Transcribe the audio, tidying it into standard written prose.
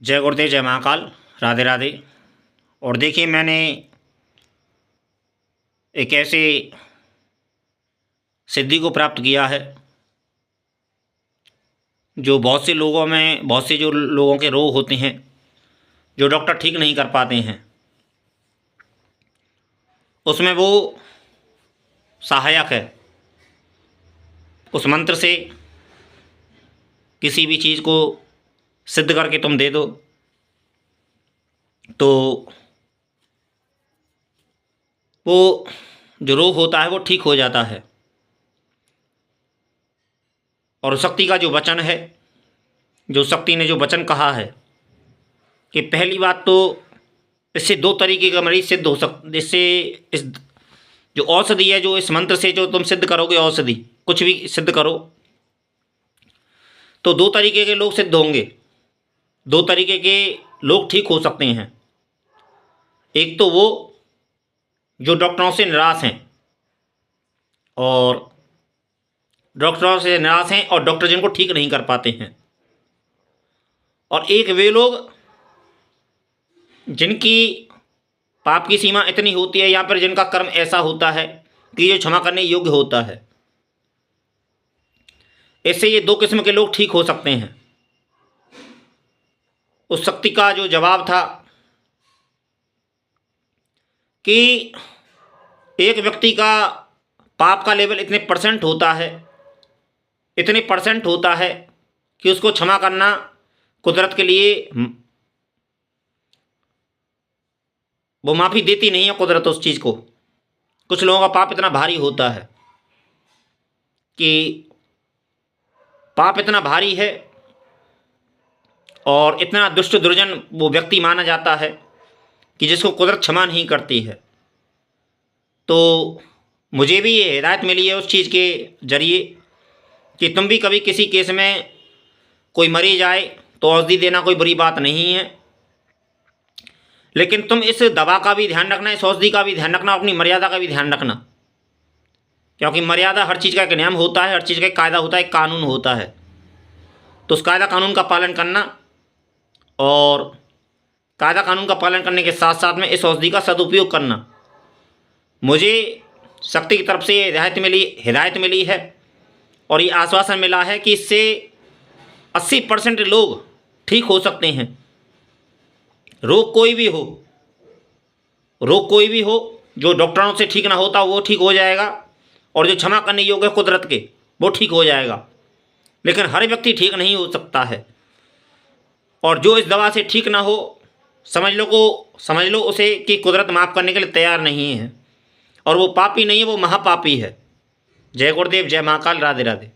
जय गुरुदेव, जय महाकाल, राधे राधे। और देखिए, मैंने एक ऐसे सिद्धि को प्राप्त किया है जो बहुत से जो लोगों के रोग होते हैं, जो डॉक्टर ठीक नहीं कर पाते हैं, उसमें वो सहायक है। उस मंत्र से किसी भी चीज़ को सिद्ध करके तुम दे दो तो वो जो रोग होता है वो ठीक हो जाता है। और शक्ति का जो वचन है, जो शक्ति ने जो वचन कहा है कि पहली बात तो इससे दो तरीके का मरीज सिद्ध हो इससे इस जो औषधि है, जो इस मंत्र से जो तुम सिद्ध करोगे, औषधि कुछ भी सिद्ध करो तो दो तरीके के लोग सिद्ध होंगे, दो तरीके के लोग ठीक हो सकते हैं। एक तो वो जो डॉक्टरों से निराश हैं और डॉक्टर जिनको ठीक नहीं कर पाते हैं, और एक वे लोग जिनकी पाप की सीमा इतनी होती है या फिर जिनका कर्म ऐसा होता है कि ये क्षमा करने योग्य होता है। इससे ये दो किस्म के लोग ठीक हो सकते हैं। उस शक्ति का जो जवाब था कि एक व्यक्ति का पाप का लेवल इतने परसेंट होता है कि उसको क्षमा करना कुदरत के लिए वो माफ़ी देती नहीं है कुदरत उस चीज़ को। कुछ लोगों का पाप इतना भारी होता है कि पाप इतना भारी है और इतना दुष्ट दुर्जन वो व्यक्ति माना जाता है कि जिसको कुदरत क्षमा नहीं करती है। तो मुझे भी ये हिदायत मिली है उस चीज़ के ज़रिए कि तुम भी कभी किसी केस में कोई मरीज आए तो औषधि देना कोई बुरी बात नहीं है, लेकिन तुम इस दवा का भी ध्यान रखना, इस औषधि का भी ध्यान रखना, अपनी मर्यादा का भी ध्यान रखना। क्योंकि मर्यादा, हर चीज़ का एक नियम होता है, हर चीज़ का एक कायदा होता है, एक कानून होता है। तो उस कायदा कानून का पालन करना, और कायदा कानून का पालन करने के साथ साथ में इस औषधि का सदुपयोग करना। मुझे शक्ति की तरफ से हिदायत मिली है और ये आश्वासन मिला है कि इससे 80% लोग ठीक हो सकते हैं। रोग कोई भी हो, जो डॉक्टरों से ठीक ना होता वो ठीक हो जाएगा, और जो क्षमा करने योग्य कुदरत के वो ठीक हो जाएगा। लेकिन हर व्यक्ति ठीक नहीं हो सकता है, और जो इस दवा से ठीक ना हो, समझ लो उसे कि कुदरत माफ़ करने के लिए तैयार नहीं है, और वो पापी नहीं है, वो महापापी है। जय गुरुदेव, जय महाकाल, राधे राधे।